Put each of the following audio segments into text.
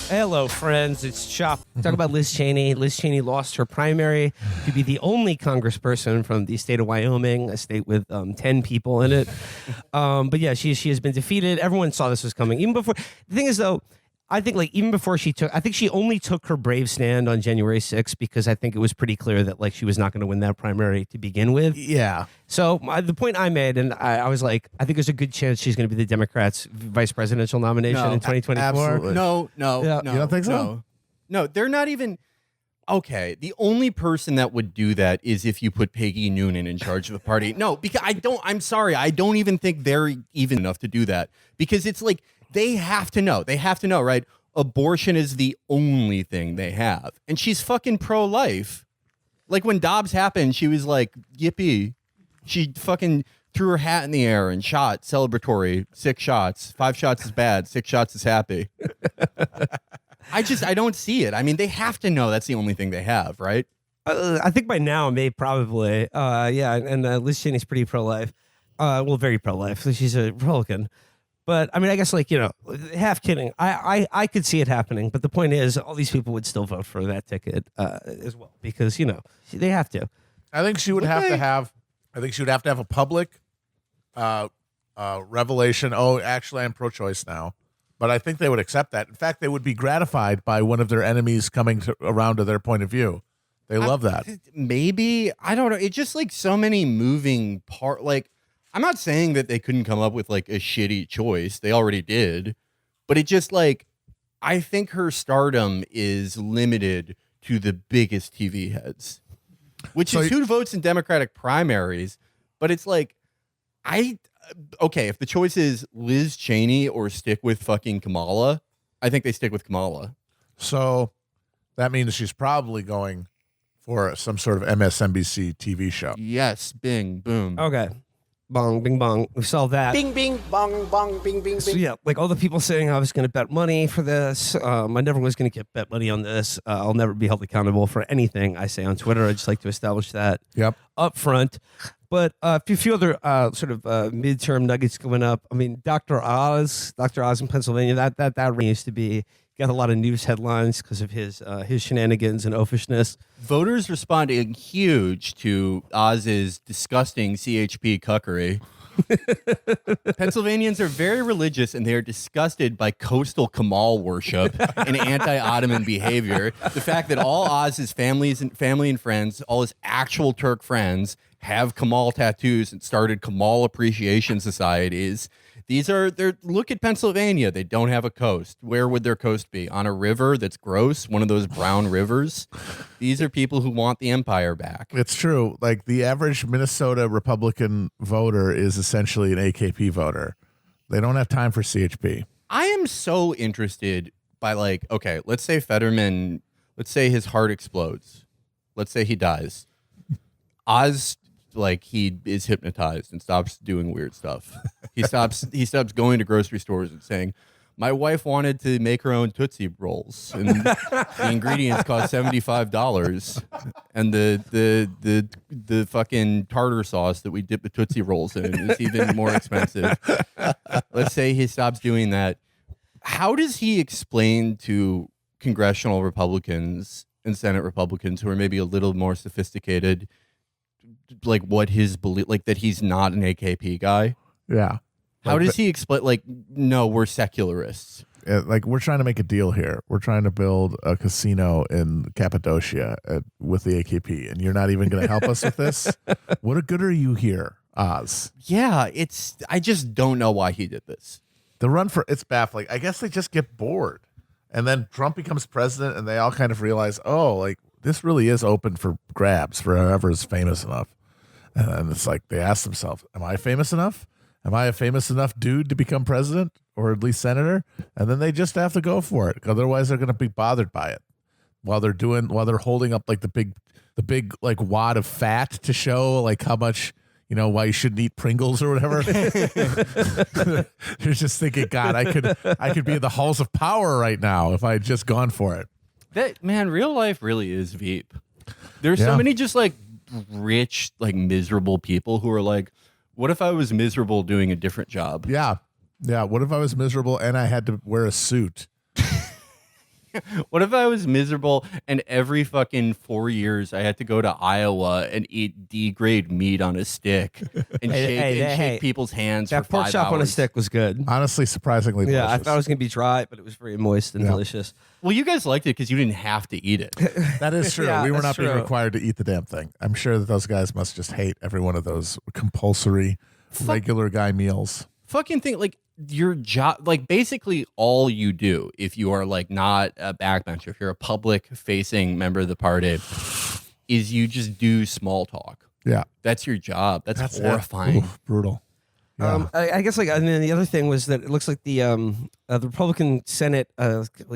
Hello, friends. It's Chapo. Talk about Liz Cheney. Liz Cheney lost her primary to be the only congressperson from the state of Wyoming, a state with 10 people in it. But yeah, she has been defeated. Everyone saw this was coming. Even before. The thing is, though, I think even before she only took her brave stand on January 6th because I think it was pretty clear that she was not going to win that primary to begin with. Yeah. So the point I made, and I was like, I think there's a good chance she's going to be the Democrats' vice presidential nomination in 2024. Absolutely. No. You don't think so? No, they're not even. Okay, the only person that would do that is if you put Peggy Noonan in charge of the party. No, because I'm sorry. I don't even think they're even enough to do that because it's like they have to know. They have to know, right? Abortion is the only thing they have. And she's fucking pro-life. Like when Dobbs happened, she was like, yippee. She fucking threw her hat in the air and shot celebratory 6 shots. 5 shots is bad. 6 shots is happy. I don't see it. I mean, they have to know that's the only thing they have, right? I think by now, probably. And Liz Cheney's pretty pro-life. Very pro-life. She's a Republican. But I mean, I guess half kidding. I could see it happening. But the point is, all these people would still vote for that ticket as well because they have to. I think she would have to have. I think she would have to have a public revelation. Oh, actually, I'm pro-choice now. But I think they would accept that. In fact, they would be gratified by one of their enemies coming around to their point of view. They love that. Maybe. I don't know. It's just so many moving parts. I'm not saying that they couldn't come up with a shitty choice. They already did. But it just I think her stardom is limited to the biggest TV heads, which is who votes in Democratic primaries. But it's okay, if the choice is Liz Cheney or stick with fucking Kamala, I think they stick with Kamala. So that means she's probably going for some sort of MSNBC TV show. Yes, bing, boom. Okay. Bong, bing, bong. We saw that. Bing, bing, bong, bong, bing, bing, bing. So yeah, all the people saying I was going to bet money for this. I never was going to bet money on this. I'll never be held accountable for anything I say on Twitter. I just like to establish that up front. But a few other sort of midterm nuggets coming up. I mean, Dr. Oz in Pennsylvania, that used to be got a lot of news headlines because of his shenanigans and oafishness. Voters responding huge to Oz's disgusting CHP cuckery. Pennsylvanians are very religious and they are disgusted by coastal Kamal worship and anti-Ottoman behavior. The fact that all Oz's family and friends, all his actual Turk friends, have Kamal tattoos and started Kamal appreciation societies. Look at Pennsylvania. They don't have a coast. Where would their coast be? On a river that's gross, one of those brown rivers. These are people who want the empire back. It's true. The average Minnesota Republican voter is essentially an AKP voter. They don't have time for CHP. I am so interested by okay, let's say Fetterman, let's say his heart explodes. Let's say he dies. Oz he is hypnotized and stops doing weird stuff. He stops going to grocery stores and saying, my wife wanted to make her own Tootsie Rolls and the ingredients cost $75 and the fucking tartar sauce that we dip the Tootsie Rolls in is even more expensive. Let's say he stops doing that. How does he explain to congressional Republicans and Senate Republicans who are maybe a little more sophisticated what his belief, that he's not an AKP guy? Yeah. How does he explain, no, we're secularists? We're trying to make a deal here. We're trying to build a casino in Cappadocia with the AKP, and you're not even going to help us with this? What good are you here, Oz? Yeah, I just don't know why he did this. It's baffling. I guess they just get bored. And then Trump becomes president, and they all kind of realize, this really is open for grabs for whoever is famous enough. And it's they ask themselves, am I famous enough? Am I a famous enough dude to become president or at least senator? And then they just have to go for it. Otherwise, they're going to be bothered by it while they're holding up the big wad of fat to show how much, why you shouldn't eat Pringles or whatever. They're just thinking, God, I could be in the halls of power right now if I had just gone for it. That man, real life really is Veep. There's so many just rich, miserable people who are what if I was miserable doing a different job? Yeah. Yeah. What if I was miserable and I had to wear a suit? What if I was miserable and every fucking 4 years I had to go to Iowa and eat D-grade meat on a stick and shake people's hands That for pork 5 chop on a hours? stick was good. Honestly, surprisingly Yeah, I delicious. thought it was going to be dry, but it was very moist and delicious. Well, you guys liked it because you didn't have to eat it. That is true. Yeah, we were that's not being true. required to eat the damn thing. I'm sure that those guys must just hate every one of those compulsory regular guy meals. Fucking thing, like your job, like basically all you do if you are like not a backbencher, if you're a public facing member of the party, is you just do small talk. Yeah. That's your job. That's it. horrifying. Oof, brutal. Yeah. I guess and then the other thing was that it looks like the Republican Senate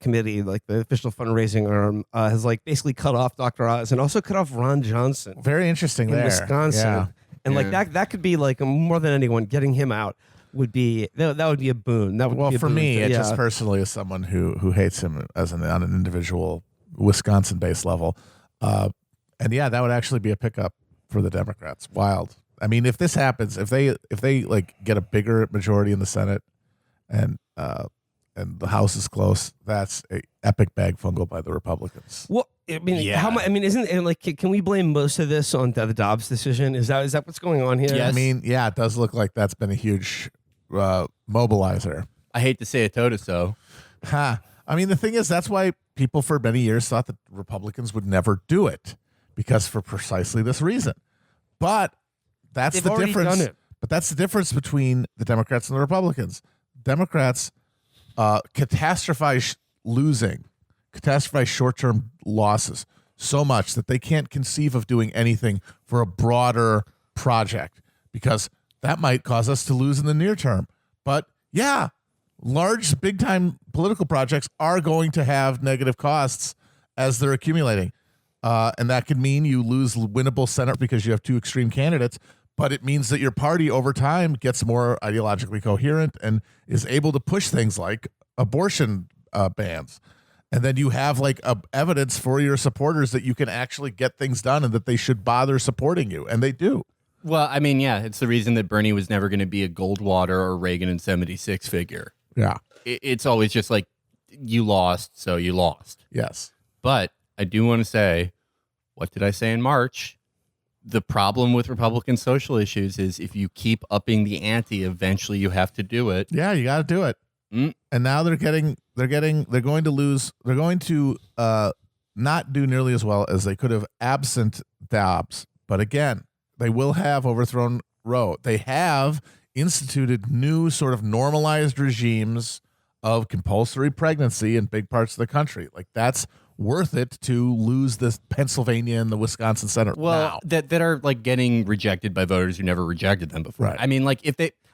committee, like the official fundraising arm, has like basically cut off Dr. Oz and also cut off Ron Johnson Very interesting in there. Wisconsin. Yeah. And like that could be like more than anyone, getting him out would be that would be a boon. That would Well, be a for boon me, to- it yeah. just personally as someone who hates him as on an individual Wisconsin-based level, and yeah, that would actually be a pickup for the Democrats. Wild. I mean, if this happens, if they like get a bigger majority in the Senate, and the House is close, that's a epic bag fungal by the Republicans. Well, I mean, Yeah. how much? I mean, isn't it like? Can we blame most of this on the Dobbs decision? Is that what's going on here? Yes. I mean, yeah, it does look like that's been a huge mobilizer. I hate to say it, so. Ha. I mean, the thing is, that's why people for many years thought that Republicans would never do it, because for precisely this reason. But that's They've the already difference. done it. But that's the difference between the Democrats and the Republicans. Democrats catastrophize short-term losses so much that they can't conceive of doing anything for a broader project, because that might cause us to lose in the near term. But yeah, large, big-time political projects are going to have negative costs as they're accumulating. And that could mean you lose winnable Senate because you have two extreme candidates, but it means that your party over time gets more ideologically coherent and is able to push things like abortion bans. And then you have like evidence for your supporters that you can actually get things done and that they should bother supporting you. And they do. Well, I mean, yeah, it's the reason that Bernie was never going to be a Goldwater or Reagan in 76 figure. Yeah. It's always just like, you lost, so you lost. Yes. But I do want to say, what did I say in March? The problem with Republican social issues is if you keep upping the ante, eventually you have to do it. Yeah, you got to do it. And now they're going to not do nearly as well as they could have absent Dobbs. But again, they will have overthrown Roe. They have instituted new sort of normalized regimes of compulsory pregnancy in big parts of the country. Like, that's worth it to lose the Pennsylvania and the Wisconsin Senate Well, now. that are like getting rejected by voters who never rejected them before. Right. I mean, like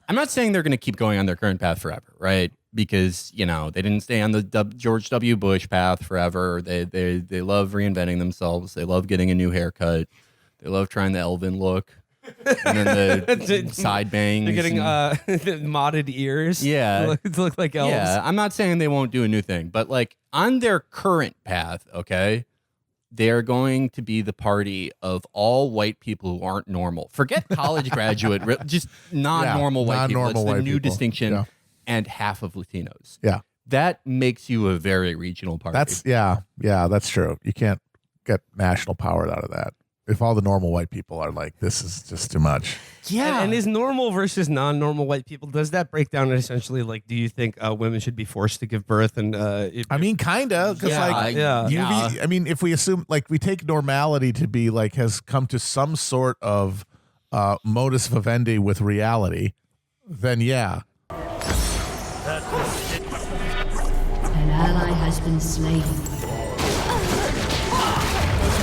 I'm not saying they're going to keep going on their current path forever, right? Because, they didn't stay on the George W. Bush path forever. They love reinventing themselves. They love getting a new haircut. They love trying the Elvin look. And then the side bangs. They're getting modded ears. Yeah. to look like elves. Yeah, I'm not saying they won't do a new thing, but like on their current path, okay, they're going to be the party of all white people who aren't normal. Forget college graduate, just non-normal white people. That's non-normal the white new people. distinction. Yeah. And half of Latinos. Yeah. That makes you a very regional party. That's that's true. You can't get national power out of that. If all the normal white people are like, this is just too much. yeah. And is normal versus non-normal white people, does that break down essentially like, do you think women should be forced to give birth? And I mean, kind of, because Yeah, like, yeah. I mean, if we assume like we take normality to be like has come to some sort of modus vivendi with reality, then yeah. An ally has been slain. An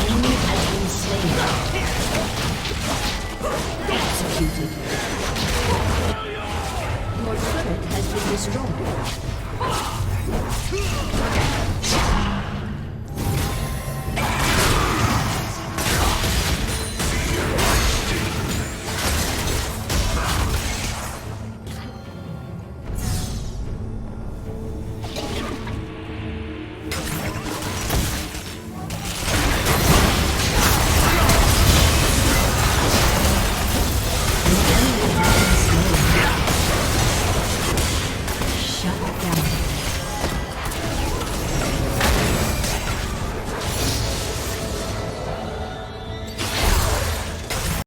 enemy has been slain. Executed. Your turret has been destroyed.